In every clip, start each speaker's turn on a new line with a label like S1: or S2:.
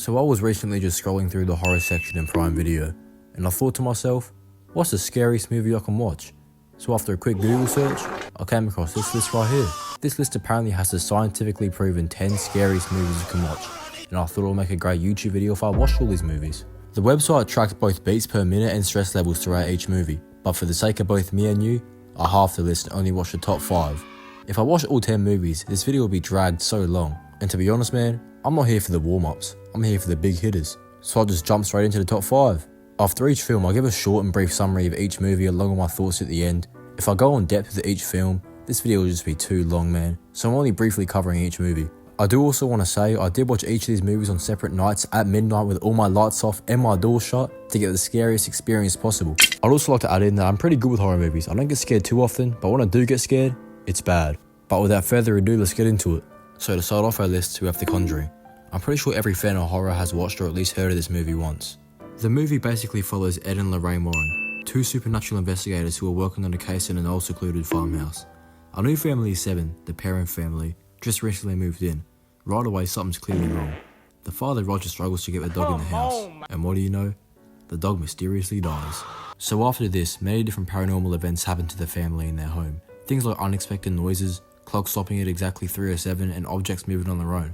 S1: So I was recently just scrolling through the horror section in Prime Video, and I thought to myself, what's the scariest movie I can watch? So after a quick Google search, I came across this list right here. This list apparently has the scientifically proven 10 scariest movies you can watch, and I thought it would make a great YouTube video if I watched all these movies. The website tracks both beats per minute and stress levels throughout each movie, but for the sake of both me and you, I halved the list and only watched the top 5. If I watched all 10 movies, this video would be dragged so long, and to be honest man, I'm not here for the warm-ups, I'm here for the big hitters, so I'll just jump straight into the top 5. After each film, I'll give a short and brief summary of each movie along with my thoughts at the end. If I go on depth with each film, this video will just be too long man, so I'm only briefly covering each movie. I do also want to say I did watch each of these movies on separate nights at midnight with all my lights off and my door shut to get the scariest experience possible. I'd also like to add in that I'm pretty good with horror movies. I don't get scared too often, but when I do get scared, it's bad. But without further ado, let's get into it. So to start off our list, we have The Conjuring. I'm pretty sure every fan of horror has watched or at least heard of this movie once. The movie basically follows Ed and Lorraine Warren, two supernatural investigators who are working on a case in an old secluded farmhouse. Our new family of 7, the parent family, just recently moved in. Right away, something's clearly wrong. The father, Roger, struggles to get the dog in the house, and what do you know? The dog mysteriously dies. So after this, many different paranormal events happen to the family in their home. Things like unexpected noises, clocks stopping at exactly 3:07, and objects moving on their own.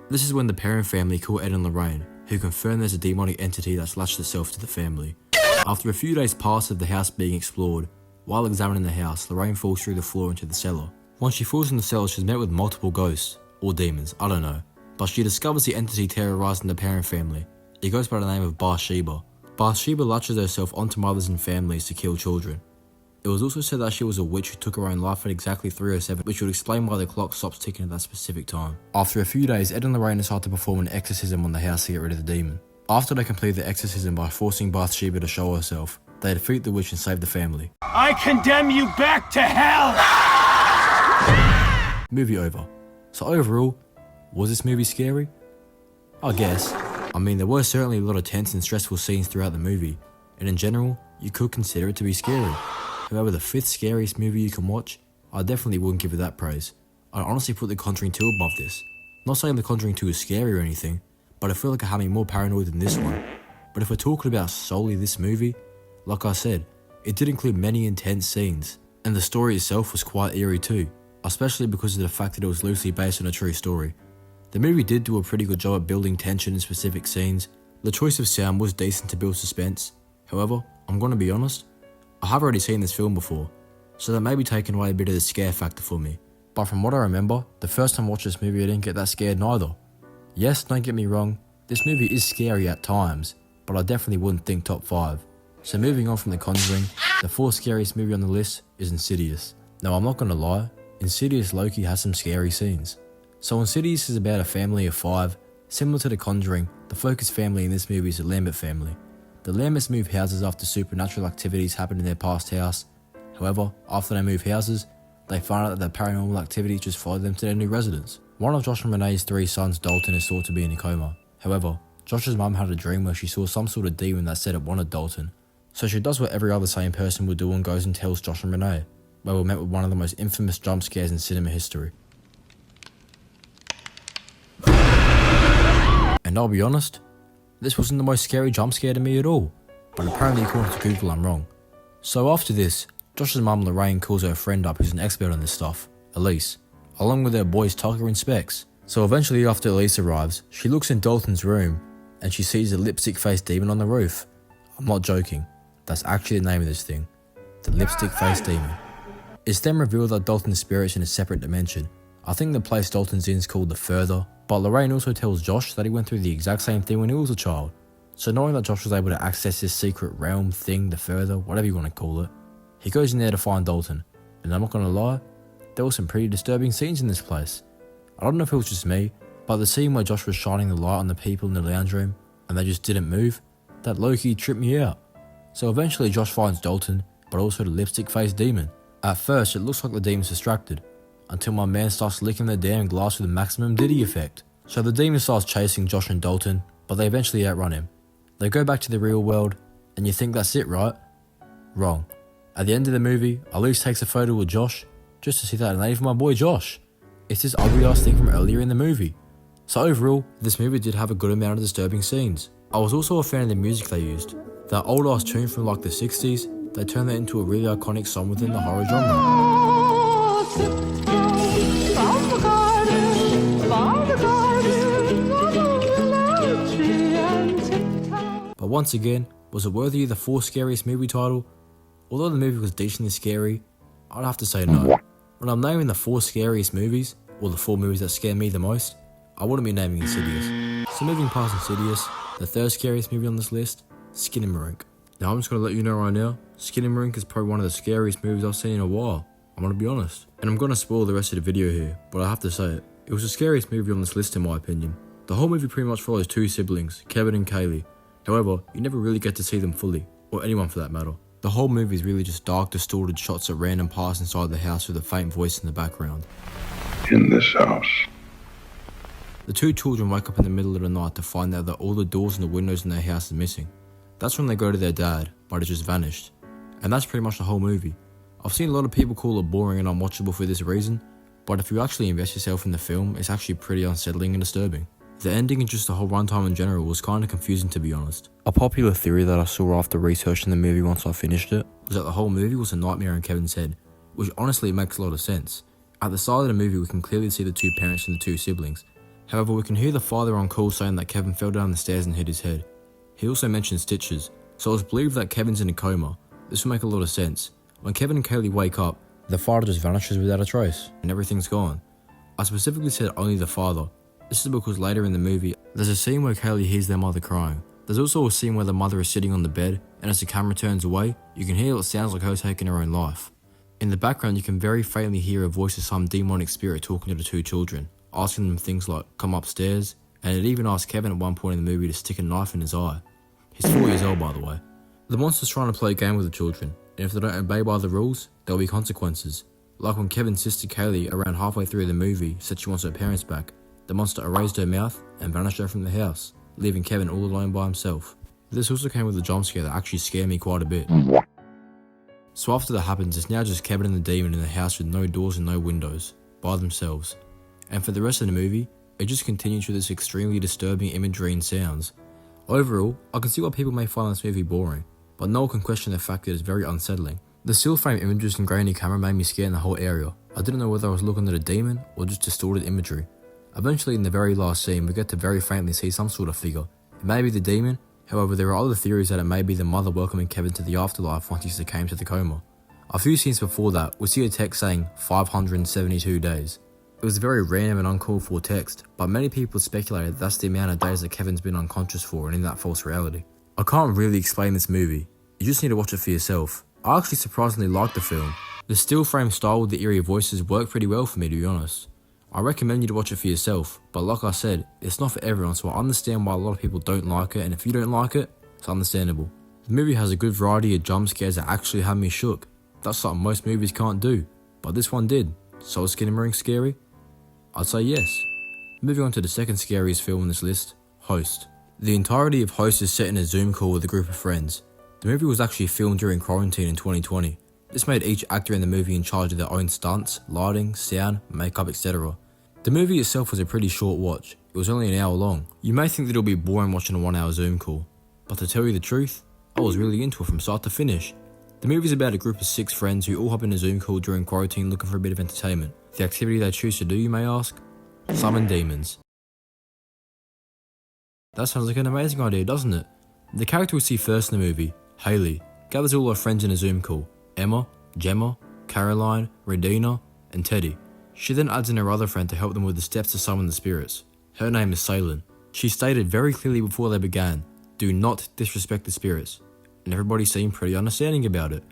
S1: This is when the parent family call Ed and Lorraine, who confirm there's a demonic entity that's latched itself to the family. After a few days pass of the house being explored, while examining the house, Lorraine falls through the floor into the cellar. Once she falls in the cellar, she's met with multiple ghosts, or demons, I don't know, but she discovers the entity terrorizing the parent family. It goes by the name of Bathsheba. Bathsheba latches herself onto mothers and families to kill children. It was also said that she was a witch who took her own life at exactly 3:07, which would explain why the clock stops ticking at that specific time. After a few days, Ed and Lorraine decide to perform an exorcism on the house to get rid of the demon. After they complete the exorcism by forcing Bathsheba to show herself, they defeat the witch and save the family.
S2: I condemn you back to hell!
S1: Movie over. So overall, was this movie scary? I guess. I mean, there were certainly a lot of tense and stressful scenes throughout the movie, and in general, you could consider it to be scary. However, the 5th scariest movie you can watch, I definitely wouldn't give it that praise. I'd honestly put The Conjuring 2 above this. Not saying The Conjuring 2 is scary or anything, but I feel like I had me more paranoid than this one. But if we're talking about solely this movie, like I said, it did include many intense scenes, and the story itself was quite eerie too, especially because of the fact that it was loosely based on a true story. The movie did do a pretty good job at building tension in specific scenes. The choice of sound was decent to build suspense. However, I'm gonna be honest, I have already seen this film before, so that may be taking away a bit of the scare factor for me. But from what I remember, the first time I watched this movie I didn't get that scared neither. Yes, don't get me wrong, this movie is scary at times, but I definitely wouldn't think top 5. So moving on from The Conjuring, the 4th scariest movie on the list is Insidious. Now I'm not gonna lie, Insidious low-key has some scary scenes. So Insidious is about a family of 5. Similar to The Conjuring, the focus family in this movie is the Lambert family. The Lamberts move houses after supernatural activities happen in their past house. However, after they move houses, they find out that their paranormal activities just follow them to their new residence. One of Josh and Renee's 3 sons, Dalton, is thought to be in a coma. However, Josh's mum had a dream where she saw some sort of demon that said it wanted Dalton. So she does what every other sane person would do and goes and tells Josh and Renee, where we're met with one of the most infamous jump scares in cinema history. And I'll be honest, this wasn't the most scary jump scare to me at all, but apparently according to Google I'm wrong. So after this, Josh's mum Lorraine calls her friend up who's an expert on this stuff, Elise, along with her boys Tucker and Specs. So eventually after Elise arrives, she looks in Dalton's room and she sees a lipstick-faced demon on the roof. I'm not joking, that's actually the name of this thing, the lipstick-faced demon. It's then revealed that Dalton's spirit's in a separate dimension. I think the place Dalton's in is called the Further, but Lorraine also tells Josh that he went through the exact same thing when he was a child. So knowing that Josh was able to access this secret realm thing, the Further, whatever you want to call it, he goes in there to find Dalton. And I'm not gonna lie, there were some pretty disturbing scenes in this place. I don't know if it was just me, but the scene where Josh was shining the light on the people in the lounge room and they just didn't move, that low-key tripped me out. So eventually Josh finds Dalton, but also the lipstick-faced demon. At first it looks like the demon's distracted, until my man starts licking the damn glass with the maximum Diddy effect. So the demon starts chasing Josh and Dalton, but they eventually outrun him. They go back to the real world, and you think that's it, right? Wrong. At the end of the movie, Elise takes a photo with Josh, just to see that name for my boy Josh. It's this ugly ass thing from earlier in the movie. So overall, this movie did have a good amount of disturbing scenes. I was also a fan of the music they used. That old ass tune from like the 60s, they turned that into a really iconic song within the horror genre. But once again, was it worthy of the 4 scariest movie title? Although the movie was decently scary, I'd have to say no. When I'm naming the 4 scariest movies, or the 4 movies that scare me the most, I wouldn't be naming Insidious. So moving past Insidious, the 3rd scariest movie on this list, Skinamarink. Now I'm just going to let you know right now, Skinamarink is probably one of the scariest movies I've seen in a while. I'm going to be honest. And I'm going to spoil the rest of the video here, but I have to say it. It was the scariest movie on this list in my opinion. The whole movie pretty much follows 2 siblings, Kevin and Kaylee. However, you never really get to see them fully, or anyone for that matter. The whole movie is really just dark, distorted shots at random parts inside the house with a faint voice in the background.
S3: In this house.
S1: The 2 children wake up in the middle of the night to find out that all the doors and the windows in their house is missing. That's when they go to their dad, but it's just vanished. And that's pretty much the whole movie. I've seen a lot of people call it boring and unwatchable for this reason, but if you actually invest yourself in the film, it's actually pretty unsettling and disturbing. The ending and just the whole runtime in general was kinda confusing to be honest. A popular theory that I saw after researching the movie once I finished it was that the whole movie was a nightmare in Kevin's head, which honestly makes a lot of sense. At the start of the movie we can clearly see the 2 parents and the 2 siblings. However, we can hear the father on call saying that Kevin fell down the stairs and hit his head. He also mentioned stitches, so it's believed that Kevin's in a coma. This will make a lot of sense. When Kevin and Kaylee wake up, the father just vanishes without a trace, and everything's gone. I specifically said only the father. This is because later in the movie, there's a scene where Kaylee hears their mother crying. There's also a scene where the mother is sitting on the bed, and as the camera turns away, you can hear what sounds like her taking her own life. In the background, you can very faintly hear a voice of some demonic spirit talking to the 2 children, asking them things like, come upstairs, and it even asks Kevin at one point in the movie to stick a knife in his eye. He's 4 years old by the way. The monster's trying to play a game with the children, and if they don't obey by the rules, there'll be consequences. Like when Kevin's sister Kaylee, around halfway through the movie, said she wants her parents back, the monster erased her mouth and vanished her from the house, leaving Kevin all alone by himself. This also came with a jump scare that actually scared me quite a bit. So after that happens, it's now just Kevin and the demon in the house with no doors and no windows, by themselves. And for the rest of the movie, it just continues with this extremely disturbing imagery and sounds. Overall, I can see why people may find this movie boring, but no one can question the fact that it's very unsettling. The still frame images and grainy camera made me scared in the whole area. I didn't know whether I was looking at a demon or just distorted imagery. Eventually in the very last scene, we get to very faintly see some sort of figure. It may be the demon, however there are other theories that it may be the mother welcoming Kevin to the afterlife once he succumbed to the coma. A few scenes before that, we see a text saying 572 days. It was a very random and uncalled for text, but many people speculated that's the amount of days that Kevin's been unconscious for and in that false reality. I can't really explain this movie, you just need to watch it for yourself. I actually surprisingly liked the film. The still frame style with the eerie voices worked pretty well for me to be honest. I recommend you to watch it for yourself, but like I said, it's not for everyone, so I understand why a lot of people don't like it, and if you don't like it, it's understandable. The movie has a good variety of jump scares that actually had me shook. That's something most movies can't do, but this one did. So is Skinamarink scary? I'd say yes. Moving on to the 2nd scariest film on this list, Host. The entirety of Host is set in a Zoom call with a group of friends. The movie was actually filmed during quarantine in 2020. This made each actor in the movie in charge of their own stunts, lighting, sound, makeup, etc. The movie itself was a pretty short watch. It was only an hour long. You may think that it'll be boring watching a 1 hour Zoom call, but to tell you the truth, I was really into it from start to finish. The movie is about a group of 6 friends who all hop in a Zoom call during quarantine looking for a bit of entertainment. The activity they choose to do, you may ask? Summon demons. That sounds like an amazing idea, doesn't it? The character we see first in the movie, Haley, gathers all her friends in a Zoom call. Emma, Gemma, Caroline, Redina, and Teddy. She then adds in her other friend to help them with the steps to summon the spirits. Her name is Salem. She stated very clearly before they began, do not disrespect the spirits, and everybody seemed pretty understanding about it.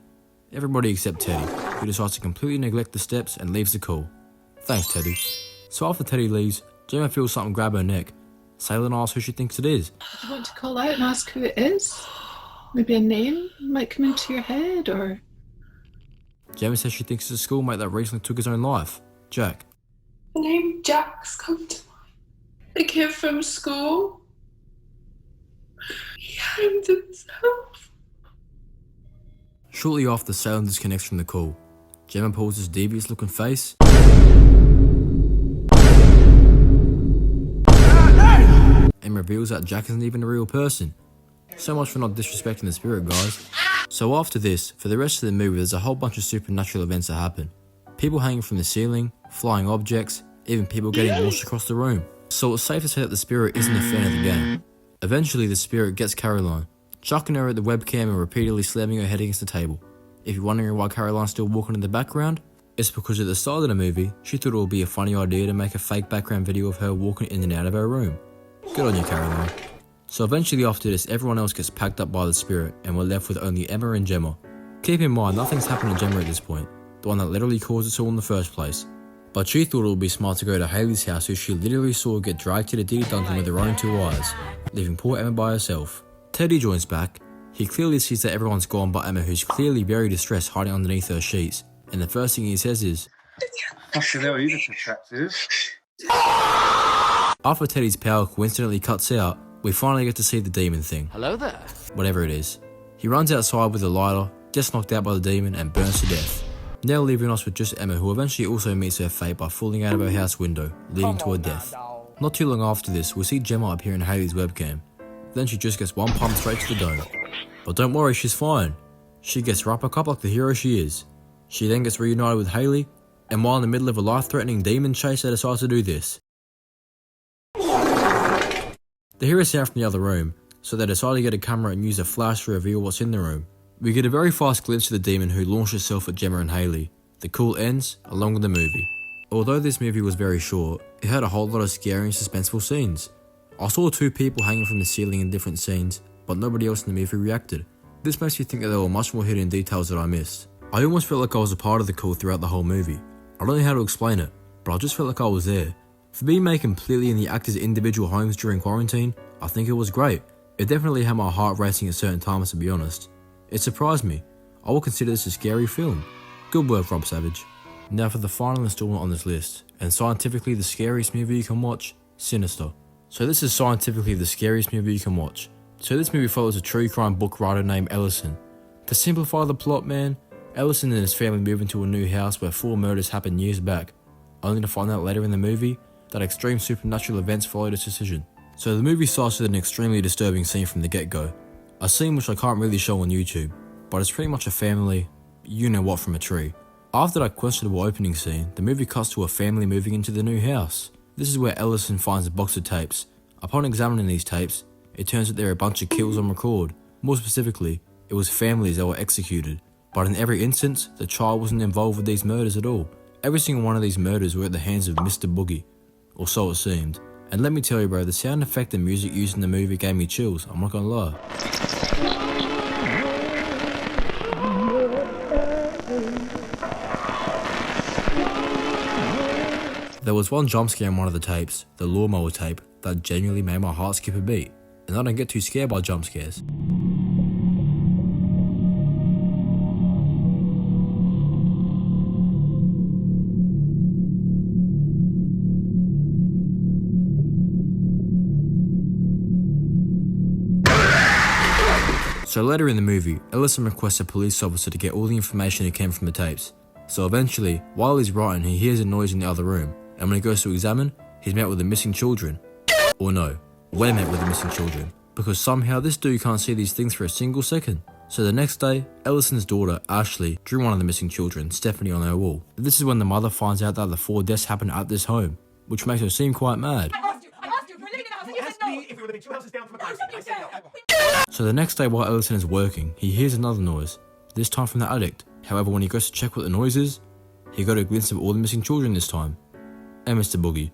S1: Everybody except Teddy, who decides to completely neglect the steps and leaves the call. Thanks Teddy. So after Teddy leaves, Gemma feels something grab her neck. Salem asks who she thinks it is.
S4: Do you want to call out and ask who it is? Maybe a name might come into your head, or...
S1: Gemma says she thinks it's a schoolmate that recently took his own life, Jack.
S4: The name Jack's come to mind. A kid from school. He hanged himself.
S1: Shortly after Salem disconnects from the call, Gemma pulls this devious looking face reveals that Jack isn't even a real person. So much for not disrespecting the spirit, guys. So after this, for the rest of the movie, there's a whole bunch of supernatural events that happen. People hanging from the ceiling, flying objects, even people getting launched across the room. So it's safe to say that the spirit isn't a fan of the game. Eventually the spirit gets Caroline, chucking her at the webcam and repeatedly slamming her head against the table. If you're wondering why Caroline's still walking in the background, it's because at the start of the movie, she thought it would be a funny idea to make a fake background video of her walking in and out of her room. Good on you, Caroline. So eventually after this, everyone else gets packed up by the spirit and we're left with only Emma and Gemma. Keep in mind, nothing's happened to Gemma at this point, the one that literally caused it all in the first place. But she thought it would be smart to go to Hayley's house, who she literally saw get dragged to the Diddy dungeon with her own 2 eyes, leaving poor Emma by herself. Teddy joins back. He clearly sees that everyone's gone but Emma, who's clearly very distressed, hiding underneath her sheets, and the first thing he says is,
S2: Fucking hell, you look attractive.
S1: after Teddy's power coincidentally cuts out, we finally get to see the demon thing.
S5: Hello there.
S1: Whatever it is. He runs outside with a lighter, gets knocked out by the demon and burns to death. Now leaving us with just Emma, who eventually also meets her fate by falling out of her house window, leading to her death. Not too long after this, we see Gemma appear in Hayley's webcam. Then she just gets one pump straight to the dome. But don't worry, she's fine. She gets right back up like the hero she is. She then gets reunited with Hayley, and while in the middle of a life-threatening demon chase, they decide to do this. They hear a sound from the other room, so they decide to get a camera and use a flash to reveal what's in the room. We get a very fast glimpse of the demon who launched itself at Gemma and Hayley. The cool ends, along with the movie. Although this movie was very short, it had a whole lot of scary and suspenseful scenes. I saw 2 people hanging from the ceiling in different scenes, but nobody else in the movie reacted. This makes me think that there were much more hidden details that I missed. I almost felt like I was a part of the call throughout the whole movie. I don't know how to explain it, but I just felt like I was there. For being made completely in the actors' individual homes during quarantine, I think it was great. It definitely had my heart racing at certain times, to be honest. It surprised me. I will consider this a scary film. Good work, Rob Savage. Now for the final installment on this list, and scientifically the scariest movie you can watch, Sinister. So this is scientifically the scariest movie you can watch. So this movie follows a true crime book writer named Ellison. To simplify the plot, man, Ellison and his family move into a new house where 4 murders happened years back, only to find out later in the movie that extreme supernatural events followed his decision. So the movie starts with an extremely disturbing scene from the get-go. A scene which I can't really show on YouTube, but it's pretty much a family, you know what, from a tree. After that questionable opening scene, the movie cuts to a family moving into the new house. This is where Ellison finds a box of tapes. Upon examining these tapes, it turns out there are a bunch of kills on record. More specifically, it was families that were executed. But in every instance, the child wasn't involved with these murders at all. Every single one of these murders were at the hands of Mr. Boogie, or so it seemed. And let me tell you, bro, the sound effect and music used in the movie gave me chills, I'm not gonna lie. There was one jump scare in one of the tapes, the lawnmower tape, that genuinely made my heart skip a beat, and I don't get too scared by jump scares. So later in the movie, Ellison requests a police officer to get all the information he can from the tapes. So eventually, while he's writing, he hears a noise in the other room, and when he goes to examine, he's met with the missing children. Or no, we're met with the missing children, because somehow this dude can't see these things for a single second. So the next day, Ellison's daughter, Ashley, drew one of the missing children, Stephanie, on her wall. This is when the mother finds out that the 4 deaths happened at this home, which makes her seem quite mad.
S6: I asked you, if we're living in a house, and you said no. If we were living 2 houses down from a house, I said no.
S1: So the next day while Ellison is working, he hears another noise, this time from the attic. However, when he goes to check what the noise is, he got a glimpse of all the missing children this time. And Mr. Boogie.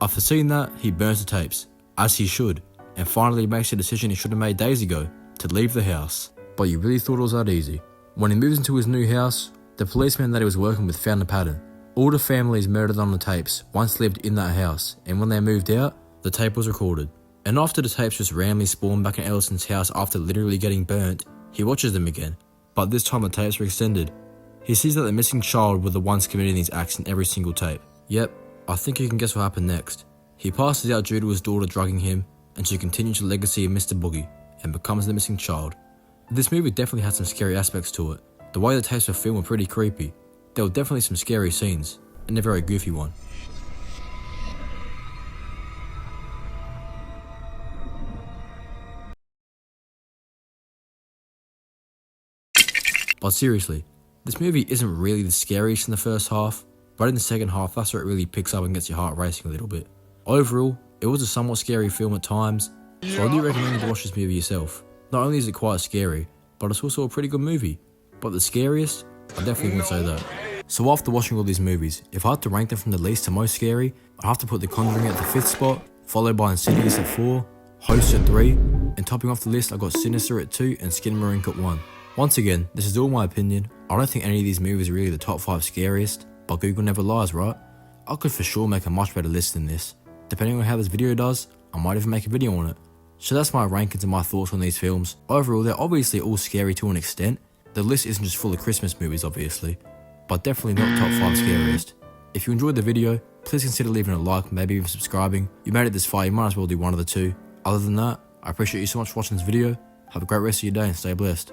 S1: After seeing that, he burns the tapes, as he should, and finally makes a decision he should have made days ago, to leave the house. But you really thought it was that easy. When he moves into his new house, the policeman that he was working with found a pattern. All the families murdered on the tapes once lived in that house, and when they moved out, the tape was recorded. And after the tapes just randomly spawn back in Ellison's house after literally getting burnt, he watches them again, but this time the tapes were extended. He sees that the missing child were the ones committing these acts in every single tape. Yep, I think you can guess what happened next. He passes out due to his daughter drugging him, and she continues the legacy of Mr. Boogie, and becomes the missing child. This movie definitely had some scary aspects to it. The way the tapes were filmed were pretty creepy. There were definitely some scary scenes, and a very goofy one. But seriously, this movie isn't really the scariest in the first half, but in the second half that's where it really picks up and gets your heart racing a little bit. Overall, it was a somewhat scary film at times, so I do recommend you to watch this movie yourself. Not only is it quite scary, but it's also a pretty good movie. But the scariest? I definitely wouldn't say that. So after watching all these movies, if I had to rank them from the least to most scary, I'd have to put The Conjuring at the 5th spot, followed by Insidious at 4, Host at 3, and topping off the list I got Sinister at 2 and Skinamarink at 1. Once again, this is all my opinion. I don't think any of these movies are really the top 5 scariest, but Google never lies, right? I could for sure make a much better list than this. Depending on how this video does, I might even make a video on it. So that's my rankings and my thoughts on these films. Overall, they're obviously all scary to an extent. The list isn't just full of Christmas movies obviously, but definitely not top 5 scariest. If you enjoyed the video, please consider leaving a like, maybe even subscribing. You made it this far, you might as well do one of the two. Other than that, I appreciate you so much for watching this video. Have a great rest of your day and stay blessed.